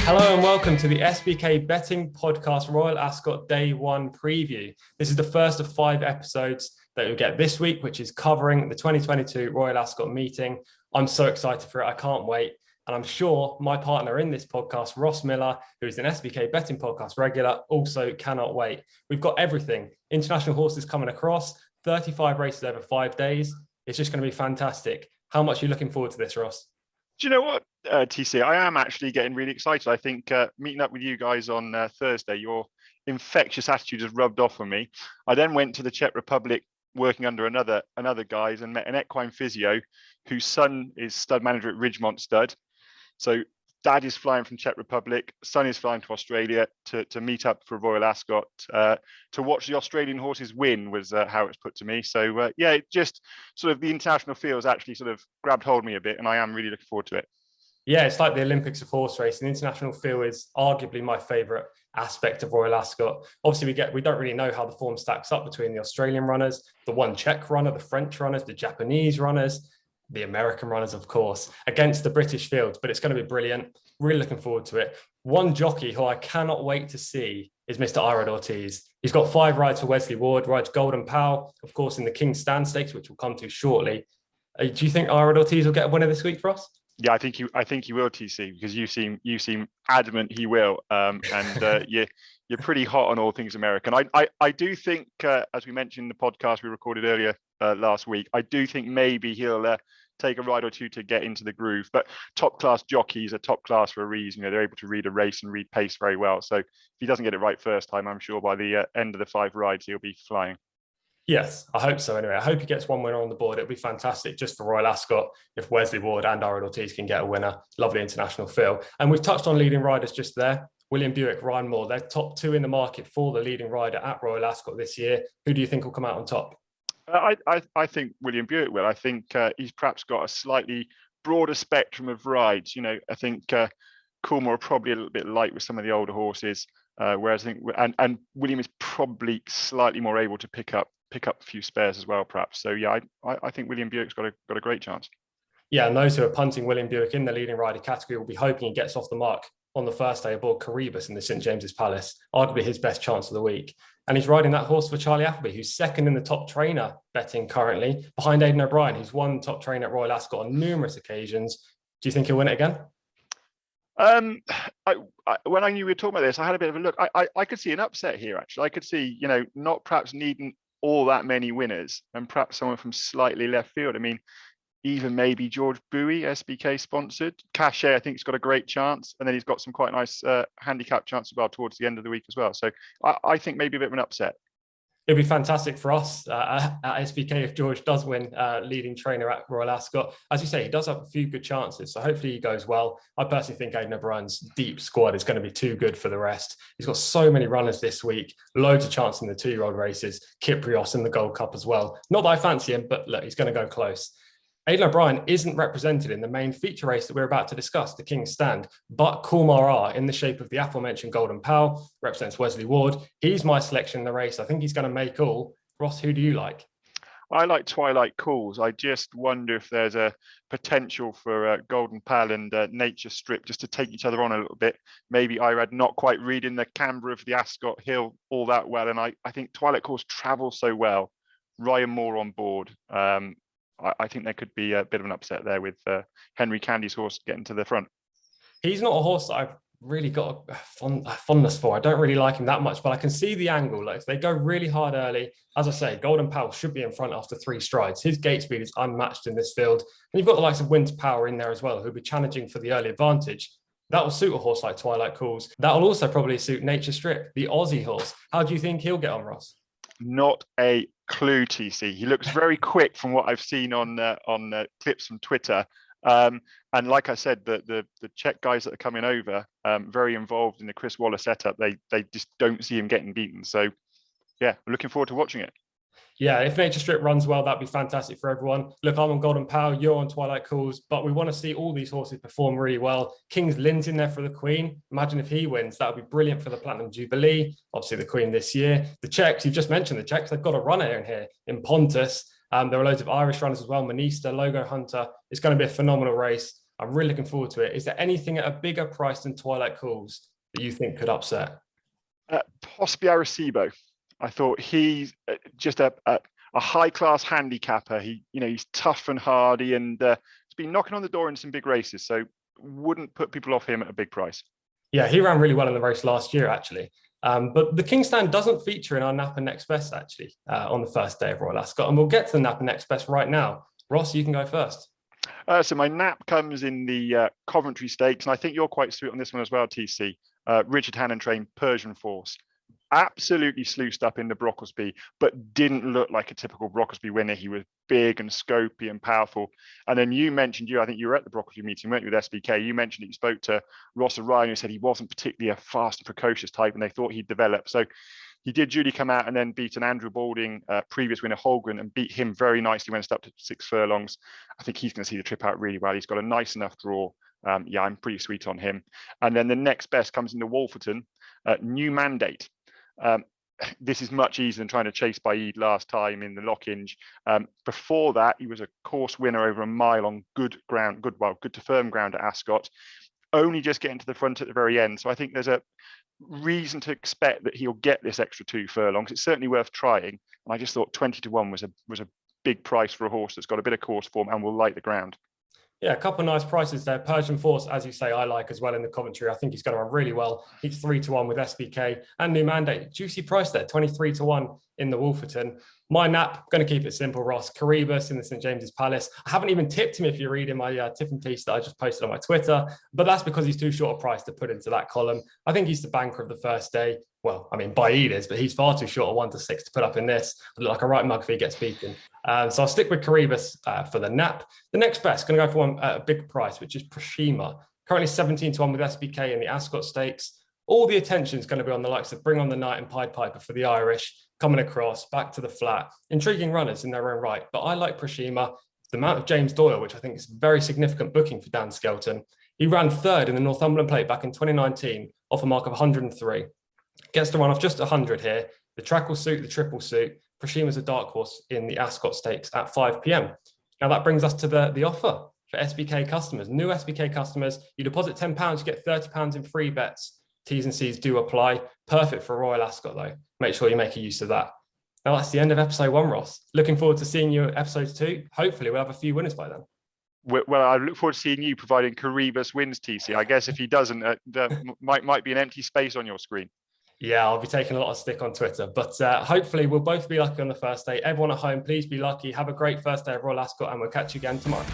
Hello and welcome to the SBK Betting Podcast Royal Ascot Day 1 preview. This is the first of 5 episodes that you'll get this week, which is covering the 2022 Royal Ascot meeting. I'm so excited for it. I can't wait. And I'm sure my partner in this podcast, Ross Millar, who is an SBK Betting Podcast regular, also cannot wait. We've got everything. International horses coming across, 35 races over 5 days. It's just going to be fantastic. How much are you looking forward to this, Ross? Do you know what, TC? I am actually getting really excited. I think meeting up with you guys on Thursday, your infectious attitude has rubbed off on me. I then went to the Czech Republic working under another guys and met an equine physio whose son is stud manager at Ridgemont Stud. So dad is flying from Czech Republic, son is flying to Australia to meet up for Royal Ascot. To watch the Australian horses win was how it's put to me. So it just sort of the international feel has actually sort of grabbed hold of me a bit, and I am really looking forward to it. Yeah, it's like the Olympics of horse racing. International feel is arguably my favourite aspect of Royal Ascot. Obviously, we don't really know how the form stacks up between the Australian runners, the one Czech runner, the French runners, the Japanese runners, the American runners, of course, against the British field, but it's going to be brilliant. Really looking forward to it. One jockey who I cannot wait to see is Mr. Irad Ortiz. He's got 5 rides for Wesley Ward, rides Golden Pal, of course, in the King's Stand Stakes, which we'll come to shortly. Do you think Irad Ortiz will get a winner this week for us? Yeah, I think he will, TC, because you seem adamant he will, and you're pretty hot on all things American. I do think, as we mentioned in the podcast we recorded earlier last week, I do think maybe he'll take a ride or two to get into the groove. But top class jockeys are top class for a reason. They're able to read a race and read pace very well. So if he doesn't get it right first time, I'm sure by the end of the 5 rides he'll be flying. Yes, I hope so. Anyway, I hope he gets one winner on the board. It'll be fantastic just for Royal Ascot if Wesley Ward and Irad Ortiz can get a winner. Lovely international feel. And we've touched on leading riders just there. William Buick, Ryan Moore, they're top 2 in the market for the leading rider at Royal Ascot this year. Who do you think will come out on top? I think William Buick will. I think he's perhaps got a slightly broader spectrum of rides. I think Coolmore are probably a little bit light with some of the older horses, whereas I think and William is probably slightly more able to pick up a few spares as well, perhaps. So yeah, I think William Buick's got a great chance. Yeah, and those who are punting William Buick in the leading rider category will be hoping he gets off the mark on the first day aboard Caribus in the St James's Palace, arguably his best chance of the week. And he's riding that horse for Charlie Appleby, who's second in the top trainer betting currently, behind Aidan O'Brien, who's won top trainer at Royal Ascot on numerous occasions. Do you think he'll win it again? When I knew we were talking about this, I had a bit of a look. I could see an upset here, actually. I could see, not perhaps needing all that many winners and perhaps someone from slightly left field. I mean, even maybe George Bowie, SBK sponsored. Cachet, I think he's got a great chance. And then he's got some quite nice handicap chance as well towards the end of the week as well. So I think maybe a bit of an upset. It'd be fantastic for us at SBK if George does win leading trainer at Royal Ascot. As you say, he does have a few good chances, so hopefully he goes well. I personally think Aidan O'Brien's deep squad is going to be too good for the rest. He's got so many runners this week, loads of chance in the 2-year-old races, Kyprios in the Gold Cup as well. Not that I fancy him, but look, he's going to go close. Aidan O'Brien isn't represented in the main feature race that we're about to discuss, the King's Stand, but Coolmore are in the shape of the aforementioned Golden Pal, represents Wesley Ward. He's my selection in the race. I think he's going to make all. Ross, who do you like? I like Twilight Calls. I just wonder if there's a potential for Golden Pal and Nature Strip just to take each other on a little bit. Maybe Irad not quite reading the camber of the Ascot Hill all that well. And I think Twilight Calls travel so well. Ryan Moore on board. I think there could be a bit of an upset there with Henry Candy's horse getting to the front. He's not a horse that I've really got a fondness for. I don't really like him that much, but I can see the angle. Like, if they go really hard early, as I say, Golden Pal should be in front after 3 strides. His gate speed is unmatched in this field. And you've got the likes of Winter Power in there as well, who'll be challenging for the early advantage. That will suit a horse like Twilight Calls. That will also probably suit Nature Strip, the Aussie horse. How do you think he'll get on, Ross? Not a clue, TC. He looks very quick from what I've seen on clips from Twitter. And like I said, the Czech guys that are coming over, very involved in the Chris Waller setup. They just don't see him getting beaten. So yeah, we're looking forward to watching it. Yeah, if Nature Strip runs well, that'd be fantastic for everyone. Look, I'm on Golden Pal, you're on Twilight Calls, but we want to see all these horses perform really well. King's Lynn's in there for the Queen. Imagine if he wins, that would be brilliant for the Platinum Jubilee. Obviously, the Queen this year. The Czechs, you've just mentioned the Czechs, they've got a runner in here in Pontus. There are loads of Irish runners as well, Manista, Logo Hunter. It's going to be a phenomenal race. I'm really looking forward to it. Is there anything at a bigger price than Twilight Calls that you think could upset? Possibly Arecibo. I thought he's just a high-class handicapper. He's tough and hardy, and he's been knocking on the door in some big races. So wouldn't put people off him at a big price. Yeah, he ran really well in the race last year, actually. But the King Stand doesn't feature in our Nap and Next Best, actually, on the first day of Royal Ascot. And we'll get to the Nap and Next Best right now. Ross, you can go first. So my nap comes in the Coventry Stakes, and I think you're quite sweet on this one as well, TC. Richard Hannon trained Persian Force. Absolutely sluiced up in the Brocklesby, but didn't look like a typical Brocklesby winner. He was big and scopy and powerful. And then you mentioned, I think you were at the Brocklesby meeting, weren't you, with SBK? You mentioned that you spoke to Ross and Ryan, who said he wasn't particularly a fast and precocious type, and they thought he'd develop. So he did duly come out and then beat an Andrew Balding, previous winner Holgren, and beat him very nicely when it's up to 6 furlongs. I think he's going to see the trip out really well. He's got a nice enough draw. I'm pretty sweet on him. And then the next best comes in the Wolferton, New Mandate. This is much easier than trying to chase by Eid last time in the Lockinge. Before that, he was a course winner over a mile on good ground, good to firm ground at Ascot, only just getting to the front at the very end. So I think there's a reason to expect that he'll get this extra 2 furlongs. It's certainly worth trying. And I just thought 20 to 1 was a big price for a horse that's got a bit of course form and will light the ground. Yeah, a couple of nice prices there. Persian Force, as you say, I like as well in the Coventry. I think he's going to run really well. He's 3 to 1 with SBK and New Mandate. Juicy price there, 23 to 1 in the Wolferton. My nap, going to keep it simple, Ross. Caribus in the St. James's Palace. I haven't even tipped him if you're reading my tipping piece that I just posted on my Twitter, but that's because he's too short a price to put into that column. I think he's the banker of the first day. Well, I mean, Baid is, but he's far too short a 1 to 6 to put up in this. I look like a right mug if he gets beaten. So I'll stick with Caribus for the nap. The next best, going to go for one at a big price, which is Prashima. Currently 17 to 1 with SBK in the Ascot Stakes. All the attention is going to be on the likes of Bring on the Night and Pied Piper for the Irish, coming across, back to the flat. Intriguing runners in their own right, but I like Prashima. The amount of James Doyle, which I think is very significant booking for Dan Skelton. He ran 3rd in the Northumberland Plate back in 2019 off a mark of 103. Gets to run off just 100 here. The track will suit, the trip will suit. Prashima's a dark horse in the Ascot Stakes at 5 p.m. Now that brings us to the offer for SBK customers. New SBK customers, you deposit £10, you get £30 in free bets. T's and C's do apply. Perfect for Royal Ascot though. Make sure you make a use of that. Now that's the end of episode 1, Ross. Looking forward to seeing you at episode 2. Hopefully we'll have a few winners by then. Well, I look forward to seeing you providing Caribus wins, TC. I guess if he doesn't, there might be an empty space on your screen. Yeah, I'll be taking a lot of stick on Twitter, but hopefully we'll both be lucky on the first day. Everyone at home, please be lucky. Have a great first day of Royal Ascot, and we'll catch you again tomorrow.